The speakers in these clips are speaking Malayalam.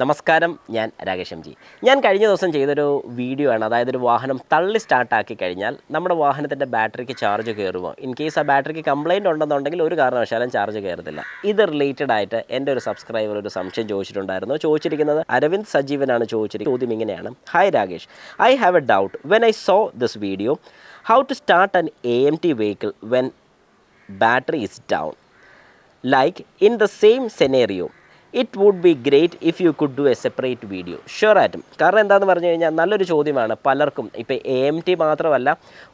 നമസ്കാരം, ഞാൻ രാകേഷ് എം ജി. ഞാൻ കഴിഞ്ഞ ദിവസം ചെയ്തൊരു വീഡിയോ ആണ്. അതായത് ഒരു വാഹനം തള്ളി സ്റ്റാർട്ടാക്കി കഴിഞ്ഞാൽ നമ്മുടെ വാഹനത്തിൻ്റെ ബാറ്ററിക്ക് ചാർജ് കയറുമോ, ഇൻ കേസ് ആ ബാറ്ററിക്ക് കംപ്ലയിൻ്റ് ഉണ്ടെന്നുണ്ടെങ്കിൽ ഒരു കാരണവശാലും ചാർജ് കയറത്തില്ല. ഇത് റിലേറ്റഡ് ആയിട്ട് എൻ്റെ ഒരു സബ്സ്ക്രൈബർ ഒരു സംശയം ചോദിച്ചിട്ടുണ്ടായിരുന്നു. ചോദിച്ചിരിക്കുന്നത് അരവിന്ദ് സജീവനാണ്. ചോദിച്ചിരിക്കുന്നത് ചോദ്യം ഇങ്ങനെയാണ്: hi Rakesh, I have a doubt when I saw this video, how to start an AMT vehicle when battery is down, like in the same scenario. It would be great if you could do a separate video. Sure ആയിട്ടും. കാരണം എന്താണെന്ന് പറഞ്ഞു കഴിഞ്ഞാൽ നല്ലൊരു ചോദ്യമാണ് പലർക്കും. ഇപ്പോൾ AMT മാത്രമല്ല,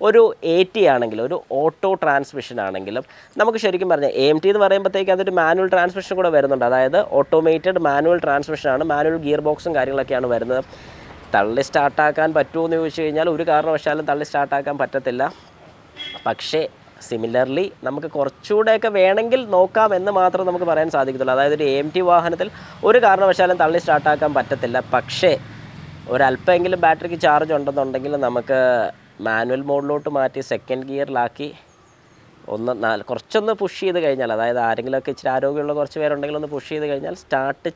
ഒരു AT ആണെങ്കിലും ഒരു ഓട്ടോ ട്രാൻസ്മിഷൻ ആണെങ്കിലും നമുക്ക് ശരിക്കും പറഞ്ഞാൽ AMT എന്ന് പറയുമ്പോഴത്തേക്ക് അതൊരു മാനുവൽ ട്രാൻസ്മിഷൻ കൂടെ വരുന്നുണ്ട്. അതായത് ഓട്ടോമേറ്റഡ് മാനുവൽ ട്രാൻസ്മിഷനാണ്, മാനുവൽ ഗിയർ ബോക്സും കാര്യങ്ങളൊക്കെയാണ് വരുന്നത്. തള്ളി സ്റ്റാർട്ടാക്കാൻ പറ്റുമോ എന്ന് ചോദിച്ചു കഴിഞ്ഞാൽ ഒരു കാരണവശാലും തള്ളി സ്റ്റാർട്ടാക്കാൻ പറ്റത്തില്ല. പക്ഷേ സിമിലർലി നമുക്ക് കുറച്ചുകൂടെയൊക്കെ വേണമെങ്കിൽ നോക്കാം എന്ന് മാത്രം നമുക്ക് പറയാൻ സാധിക്കത്തുള്ളൂ. അതായത് ഒരു AMT വാഹനത്തിൽ ഒരു കാരണവശാലും തള്ളി സ്റ്റാർട്ടാക്കാൻ പറ്റത്തില്ല. പക്ഷേ ഒരല്പമെങ്കിലും ബാറ്ററിക്ക് ചാർജ് ഉണ്ടെന്നുണ്ടെങ്കിൽ നമുക്ക് മാനുവൽ മോഡിലോട്ട് മാറ്റി സെക്കൻഡ് ഗിയറിലാക്കി കുറച്ചൊന്ന് പുഷ് ചെയ്ത് കഴിഞ്ഞാൽ, അതായത് ആരെങ്കിലുമൊക്കെ ഇച്ചിരി ആരോഗ്യമുള്ള കുറച്ച് പേരുണ്ടെങ്കിൽ ഒന്ന് പുഷ് ചെയ്ത് കഴിഞ്ഞാൽ സ്റ്റാർട്ട്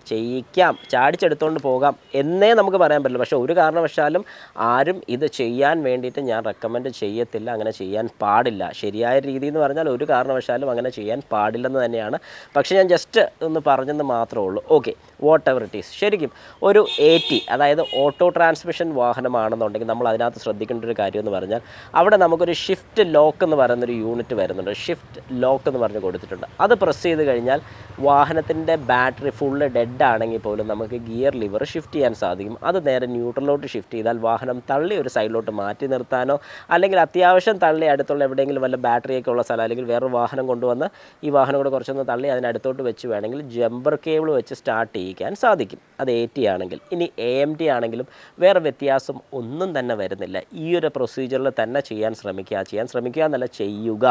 ചെയ്യിക്കാം, ചാടിച്ചെടുത്തുകൊണ്ട് പോകാം എന്നേ നമുക്ക് പറയാൻ പറ്റില്ല. പക്ഷേ ഒരു കാരണവശാലും ആരും ഇത് ചെയ്യാൻ വേണ്ടിയിട്ട് ഞാൻ റെക്കമെൻഡ് ചെയ്യത്തില്ല. അങ്ങനെ ചെയ്യാൻ പാടില്ല. ശരിയായ രീതി എന്ന് പറഞ്ഞാൽ ഒരു കാരണവശാലും അങ്ങനെ ചെയ്യാൻ പാടില്ലെന്ന് തന്നെയാണ്. പക്ഷേ ഞാൻ ജസ്റ്റ് ഒന്ന് പറഞ്ഞെന്ന് മാത്രമേ ഉള്ളൂ. Okay, what ever it is. ശരിക്കും ഒരു AT, അതായത് ഓട്ടോ ട്രാൻസ്മിഷൻ വാഹനമാണെന്നുണ്ടെങ്കിൽ നമ്മൾ അതിനകത്ത് ശ്രദ്ധിക്കേണ്ട ഒരു കാര്യം എന്ന് പറഞ്ഞാൽ അവിടെ നമുക്കൊരു ഷിഫ്റ്റ് ലോക്ക് എന്ന് പറയുന്നൊരു യൂണിറ്റ് വരുന്നുണ്ട്. ഷിഫ്റ്റ് ലോക്ക് എന്ന് പറഞ്ഞ് കൊടുത്തിട്ടുണ്ട്. അത് പ്രസ് ചെയ്ത് കഴിഞ്ഞാൽ വാഹനത്തിൻ്റെ ബാറ്ററി ഫുള്ള് ഡെഡ് ആണെങ്കിൽ പോലും നമുക്ക് ഗിയർ ലിവർ ഷിഫ്റ്റ് ചെയ്യാൻ സാധിക്കും. അത് നേരെ ന്യൂട്രലോട്ട് ഷിഫ്റ്റ് ചെയ്താൽ വാഹനം തള്ളി ഒരു സൈഡിലോട്ട് മാറ്റി നിർത്താനോ, അല്ലെങ്കിൽ അത്യാവശ്യം തള്ളി അടുത്തുള്ള എവിടെയെങ്കിലും വല്ല ബാറ്ററിയൊക്കെ ഉള്ള സ്ഥലം, അല്ലെങ്കിൽ വേറൊരു വാഹനം കൊണ്ടുവന്ന് ഈ വാഹനം കൂടെ കുറച്ചൊന്ന് തള്ളി അതിനടുത്തോട്ട് വെച്ച് വേണമെങ്കിൽ ജമ്പർ കേബിൾ വെച്ച് സ്റ്റാർട്ട് ചെയ്യിക്കാൻ സാധിക്കും. അത് AT ആണെങ്കിൽ. ഇനി AMT ആണെങ്കിലും വേറെ വ്യത്യാസം ഒന്നും തന്നെ വരുന്നില്ല. ഈ ഒരു പ്രൊസീജിയറിൽ തന്നെ ചെയ്യാൻ ശ്രമിക്കുക എന്നല്ല, ചെയ്യുക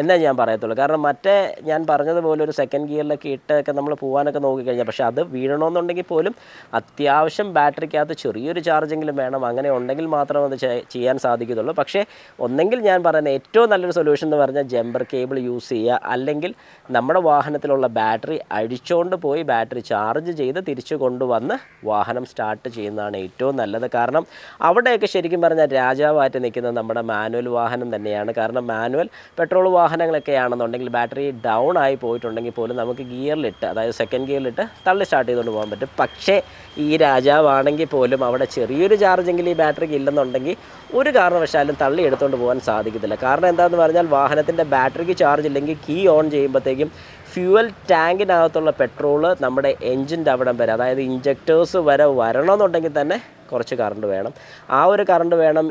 എന്നേ ഞാൻ പറയത്തുള്ളൂ. കാരണം മറ്റേ ഞാൻ പറഞ്ഞതുപോലെ ഒരു സെക്കൻഡ് ഗിയറിലൊക്കെ ഇട്ടൊക്കെ നമ്മൾ പോകാനൊക്കെ നോക്കിക്കഴിഞ്ഞാൽ, പക്ഷേ അത് വീഴണമെന്നുണ്ടെങ്കിൽ പോലും അത്യാവശ്യം ബാറ്ററിക്കകത്ത് ചെറിയൊരു ചാർജെങ്കിലും വേണം. അങ്ങനെ ഉണ്ടെങ്കിൽ മാത്രമേ അത് ചെയ്യാൻ സാധിക്കത്തുള്ളൂ. പക്ഷേ ഒന്നെങ്കിൽ ഞാൻ പറയുന്ന ഏറ്റവും നല്ലൊരു സൊല്യൂഷൻ എന്ന് പറഞ്ഞാൽ ജമ്പർ കേബിൾ യൂസ് ചെയ്യുക, അല്ലെങ്കിൽ നമ്മുടെ വാഹനത്തിലുള്ള ബാറ്ററി അഴിച്ചുകൊണ്ട് പോയി ബാറ്ററി ചാർജ് ചെയ്ത് തിരിച്ചു കൊണ്ടുവന്ന് വാഹനം സ്റ്റാർട്ട് ചെയ്യുന്നതാണ് ഏറ്റവും നല്ലത്. കാരണം അവിടെയൊക്കെ ശരിക്കും പറഞ്ഞാൽ രാജാവായിട്ട് നിൽക്കുന്നത് നമ്മുടെ മാനുവൽ വാഹനം തന്നെയാണ്. കാരണം മാനുവൽ പെട്രോൾ വാഹനങ്ങളൊക്കെ ആണെന്നുണ്ടെങ്കിൽ ബാറ്ററി ഡൗൺ ആയി പോയിട്ടുണ്ടെങ്കിൽ പോലും നമുക്ക് ഗിയറിലിട്ട്, അതായത് സെക്കൻഡ് ഗിയറിലിട്ട് തള്ളി സ്റ്റാർട്ട് ചെയ്തുകൊണ്ട് പോകാൻ പറ്റും. പക്ഷേ ഈ രാജാവാണെങ്കിൽ പോലും അവിടെ ചെറിയൊരു ചാർജെങ്കിലും ഈ ബാറ്ററിക്ക് ഇല്ലെന്നുണ്ടെങ്കിൽ ഒരു കാരണവശാലും തള്ളി എടുത്തുകൊണ്ട് പോകാൻ സാധിക്കത്തില്ല. കാരണം എന്താണെന്ന് പറഞ്ഞാൽ വാഹനത്തിൻ്റെ ബാറ്ററിക്ക് ചാർജ് ഇല്ലെങ്കിൽ കീ ഓൺ ചെയ്യുമ്പോഴത്തേക്കും ഫ്യൂവൽ ടാങ്കിനകത്തുള്ള പെട്രോള് നമ്മുടെ എൻജിൻ്റെ അവിടം വരെ, അതായത് ഇഞ്ചക്ടേഴ്സ് വരെ വരണമെന്നുണ്ടെങ്കിൽ തന്നെ കുറച്ച് കറണ്ട് വേണം. ആ ഒരു കറണ്ട് വേണം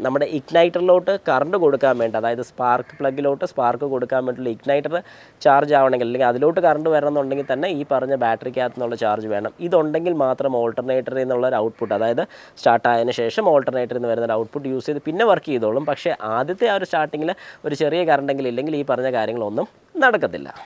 നമ്മുടെ ഇഗ്നൈറ്ററിലോട്ട് കറണ്ട് കൊടുക്കാൻ വേണ്ടി, അതായത് സ്പാർക്ക് പ്ലഗിലോട്ട് സ്പാർക്ക് കൊടുക്കാൻ വേണ്ടിയുള്ള ഇഗ്നൈറ്റർ ചാർജ് ആവണമെങ്കിൽ, അല്ലെങ്കിൽ അതിലോട്ട് കറണ്ട് വരണമെന്നുണ്ടെങ്കിൽ തന്നെ ഈ പറഞ്ഞ ബാറ്ററിക്കകത്തു നിന്നുള്ള ചാർജ് വേണം. ഇതുണ്ടെങ്കിൽ മാത്രം ഓൾട്ടർനേറ്ററിൽ നിന്നുള്ളൊരു ഔട്ട്പുട്ട്, അതായത് സ്റ്റാർട്ടായതിനു ശേഷം ഓൾട്ടർനേറ്ററിൽ നിന്ന് വരുന്നൊരു ഔട്ട്പുട്ട് യൂസ് ചെയ്ത് പിന്നെ വർക്ക് ചെയ്തോളും. പക്ഷേ ആദ്യത്തെ ആ ഒരു സ്റ്റാർട്ടിങ്ങിൽ ഒരു ചെറിയ കറണ്ടെങ്കിലും ഇല്ലെങ്കിൽ ഈ പറഞ്ഞ കാര്യങ്ങളൊന്നും നടക്കത്തില്ല.